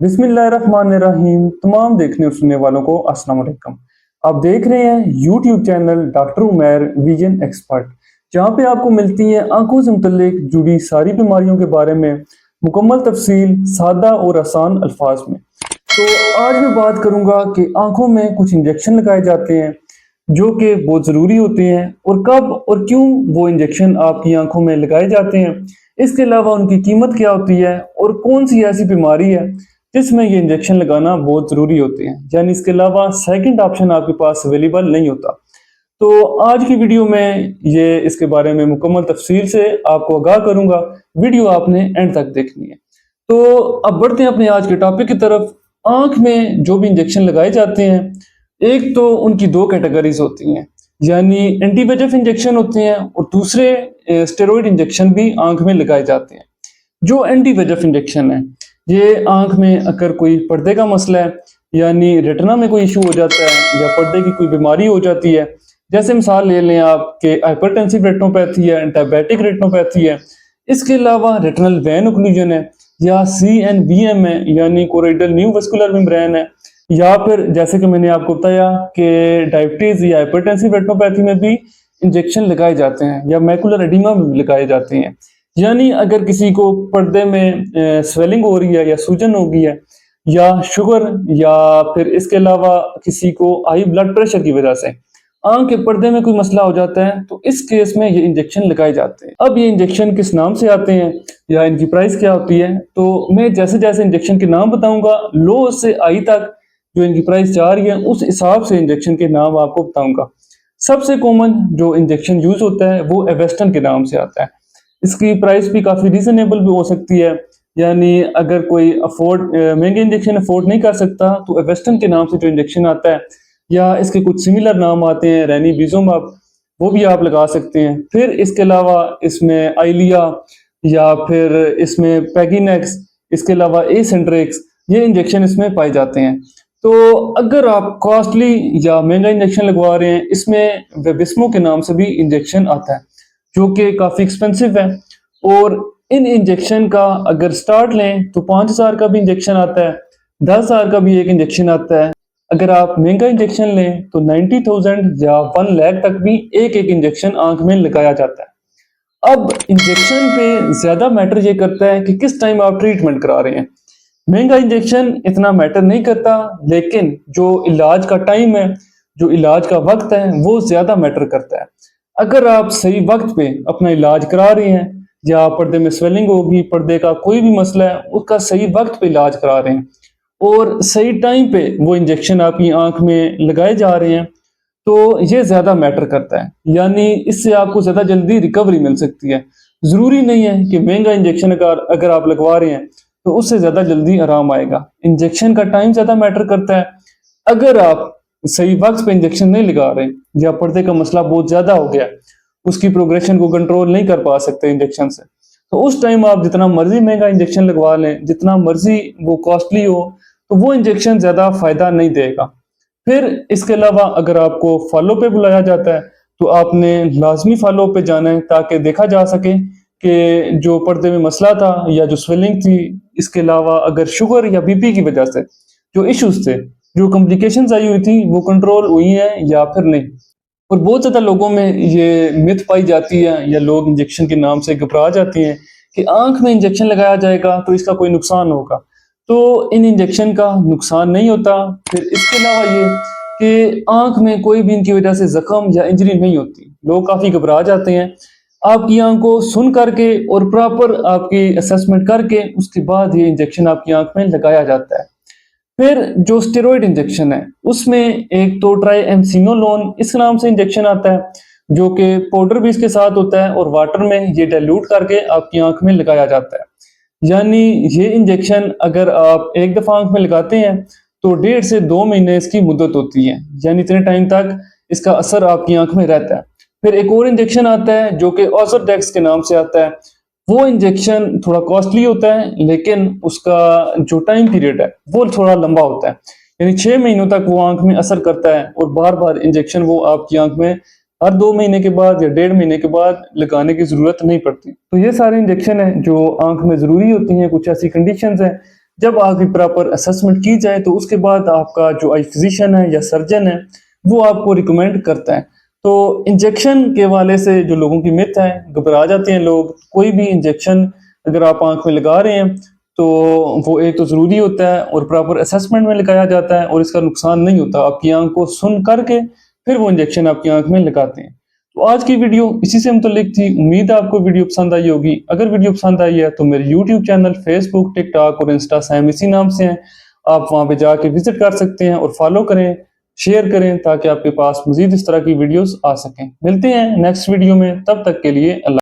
बिस्मिल्लाहिर्रहमानिर्रहीम। तमाम देखने और सुनने वालों को अस्सलाम वालेकुम। आप देख रहे हैं YouTube channel doctor Umair vision expert, जहां पे आपको मिलती हैं आंखों से मुतल्लिक जुड़ी सारी बीमारियों के बारे में मुकम्मल तफसील सादा और आसान अल्फाज में। तो आज मैं बात करूंगा कि आंखों में कुछ इंजेक्शन लगाए जाते हैं जो कि बहुत ज़रूरी होते हैं, और कब और क्यों वो इंजेक्शन आपकी आंखों में लगाए जाते हैं। इसके अलावा उनकी कीमत क्या होती है और कौन सी ऐसी बीमारी है जिसमें ये इंजेक्शन लगाना बहुत ज़रूरी होते हैं, यानी इसके अलावा सेकंड ऑप्शन आपके पास अवेलेबल नहीं होता। तो आज की वीडियो में ये इसके बारे में मुकम्मल तफसील से आपको आगाह करूंगा। वीडियो आपने एंड तक देखनी है। तो अब बढ़ते हैं अपने आज के टॉपिक की तरफ। आंख में जो भी इंजेक्शन लगाए जाते हैं, एक तो उनकी दो कैटेगरीज होती हैं, यानी एंटीवेजेफ इंजेक्शन होते हैं और दूसरे स्टेरॉइड इंजेक्शन भी आंख में लगाए जाते हैं। जो एंटीवेजेफ इंजेक्शन है, ये आंख में अगर कोई पर्दे का मसला है, यानी रेटिना में कोई इशू हो जाता है या पर्दे की कोई बीमारी हो जाती है, जैसे मिसाल ले लें आप कि हाइपरटेंसिव रेटिनोपैथी है, डायबिटिक रेटिनोपैथी है, इसके अलावा रेटिनल वेन ओक्लूजन है, या CNVM है यानी कोरोइडल न्यू वेस्कुलर मेम्ब्रेन है, या फिर जैसे कि मैंने आपको बताया कि डायबिटीज या हाइपरटेंसिव रेटिनोपैथी में भी इंजेक्शन लगाए जाते हैं, या मैकुलर एडिमा में भी लगाए जाते हैं। यानी अगर किसी को पर्दे में स्वेलिंग हो रही है या सूजन हो गई है, या शुगर, या फिर इसके अलावा किसी को हाई ब्लड प्रेशर की वजह से आंख के पर्दे में कोई मसला हो जाता है, तो इस केस में ये इंजेक्शन लगाए जाते हैं। अब ये इंजेक्शन किस नाम से आते हैं या इनकी प्राइस क्या होती है, तो मैं जैसे जैसे इंजेक्शन के नाम बताऊंगा, लो से हाई तक जो इनकी प्राइस जा रही है उस हिसाब से इंजेक्शन के नाम आपको बताऊंगा। सबसे कॉमन जो इंजेक्शन यूज होता है वो एवेस्टन के नाम से आता है। इसकी प्राइस भी काफ़ी रीजनेबल भी हो सकती है, यानी अगर कोई महंगे इंजेक्शन अफोर्ड नहीं कर सकता तो एवेस्टन के नाम से जो इंजेक्शन आता है, या इसके कुछ सिमिलर नाम आते हैं रैनीबिज़ुमाब, वो भी आप लगा सकते हैं। फिर इसके अलावा इसमें आइलिया, या फिर इसमें पैगिनेक्स, इसके अलावा एसेंड्रिक्स, ये इंजेक्शन इसमें पाए जाते हैं। तो अगर आप कॉस्टली या महंगा इंजेक्शन लगवा रहे हैं, इसमें वेबिस्मो के नाम से भी इंजेक्शन आता है जो कि काफ़ी एक्सपेंसिव है। और इन इंजेक्शन का अगर स्टार्ट लें तो 5,000 का भी इंजेक्शन आता है, 10,000 का भी एक इंजेक्शन आता है। अगर आप महंगा इंजेक्शन लें तो 90,000 या 1 लाख तक भी एक एक इंजेक्शन आंख में लगाया जाता है। अब इंजेक्शन पे ज़्यादा मैटर ये करता है कि किस टाइम आप ट्रीटमेंट करा रहे हैं। महंगा इंजेक्शन इतना मैटर नहीं करता, लेकिन जो इलाज का टाइम है, जो इलाज का वक्त है, वो ज़्यादा मैटर करता है। अगर आप सही वक्त पे अपना इलाज करा रहे हैं, या पर्दे में स्वेलिंग होगी, पर्दे का कोई भी मसला है, उसका सही वक्त पे इलाज करा रहे हैं और सही टाइम पे वो इंजेक्शन आपकी आंख में लगाए जा रहे हैं, तो ये ज़्यादा मैटर करता है। यानी इससे आपको ज़्यादा जल्दी रिकवरी मिल सकती है। ज़रूरी नहीं है कि महंगा इंजेक्शन अगर आप लगवा रहे हैं तो उससे ज़्यादा जल्दी आराम आएगा। इंजेक्शन का टाइम ज़्यादा मैटर करता है। अगर आप सही वक्त पे इंजेक्शन नहीं लगा रहे, या पर्दे का मसला बहुत ज़्यादा हो गया, उसकी प्रोग्रेशन को कंट्रोल नहीं कर पा सकते इंजेक्शन से, तो उस टाइम आप जितना मर्जी महंगा इंजेक्शन लगवा लें, जितना मर्जी वो कॉस्टली हो, तो वो इंजेक्शन ज़्यादा फायदा नहीं देगा। फिर इसके अलावा अगर आपको फॉलो पे बुलाया जाता है, तो आपने लाजमी फॉलो पे जाना है ताकि देखा जा सके कि जो पर्दे में मसला था या जो स्वेलिंग थी, इसके अलावा अगर शुगर या BP की वजह से जो इश्यूज थे, जो कॉम्प्लिकेशंस आई हुई थी, वो कंट्रोल हुई हैं या फिर नहीं। और बहुत ज़्यादा लोगों में ये मिथ पाई जाती है, या लोग इंजेक्शन के नाम से घबरा जाते हैं कि आंख में इंजेक्शन लगाया जाएगा तो इसका कोई नुकसान होगा। तो इन इंजेक्शन का नुकसान नहीं होता। फिर इसके अलावा ये कि आंख में कोई भी इनकी वजह से जख्म या इंजरी नहीं होती। लोग काफ़ी घबरा जाते हैं। आपकी आंख को सुन करके और प्रॉपर आपकी असेसमेंट करके उसके बाद ये इंजेक्शन आपकी आंख में लगाया जाता है। फिर जो स्टेरॉइड इंजेक्शन है, उसमें एक तो ट्राइएमसिनोलोन इस नाम से इंजेक्शन आता है, जो कि पाउडर भी इसके साथ होता है और वाटर में ये डाइल्यूट करके आपकी आंख में लगाया जाता है। यानी ये इंजेक्शन अगर आप एक दफ़ा आंख में लगाते हैं तो 1.5 से 2 महीने इसकी मुद्दत होती है, यानी इतने टाइम तक इसका असर आपकी आंख में रहता है। फिर एक और इंजेक्शन आता है जो कि ऑज़रडेक्स के नाम से आता है। वो इंजेक्शन थोड़ा कॉस्टली होता है, लेकिन उसका जो टाइम पीरियड है वो थोड़ा लंबा होता है, यानी 6 महीनों तक वो आंख में असर करता है, और बार बार इंजेक्शन वो आपकी आंख में हर 2 महीने के बाद या 1.5 महीने के बाद लगाने की ज़रूरत नहीं पड़ती। तो ये सारे इंजेक्शन हैं जो आंख में ज़रूरी होती हैं। कुछ ऐसी कंडीशंस हैं जब आपकी प्रॉपर असेसमेंट की जाए तो उसके बाद आपका जो आई फिजिशियन है या सर्जन है वो आपको रिकमेंड करता है। तो इंजेक्शन के वाले से जो लोगों की मिथ है, घबरा जाते हैं लोग। कोई भी इंजेक्शन अगर आप आंख में लगा रहे हैं तो वो एक तो ज़रूरी होता है और प्रॉपर असेसमेंट में लगाया जाता है और इसका नुकसान नहीं होता। आपकी आंख को सुन करके फिर वो इंजेक्शन आपकी आंख में लगाते हैं। तो आज की वीडियो इसी से मुतल्लिक थी। उम्मीद है आपको वीडियो पसंद आई होगी। अगर वीडियो पसंद आई है तो मेरे यूट्यूब चैनल, फेसबुक, टिकटॉक और इंस्टा सैम इसी नाम से हैं। आप वहां पे जाके विजिट कर सकते हैं और फॉलो करें, शेयर करें ताकि आपके पास मजीद इस तरह की वीडियोस आ सकें। मिलते हैं नेक्स्ट वीडियो में, तब तक के लिए अल्लाह।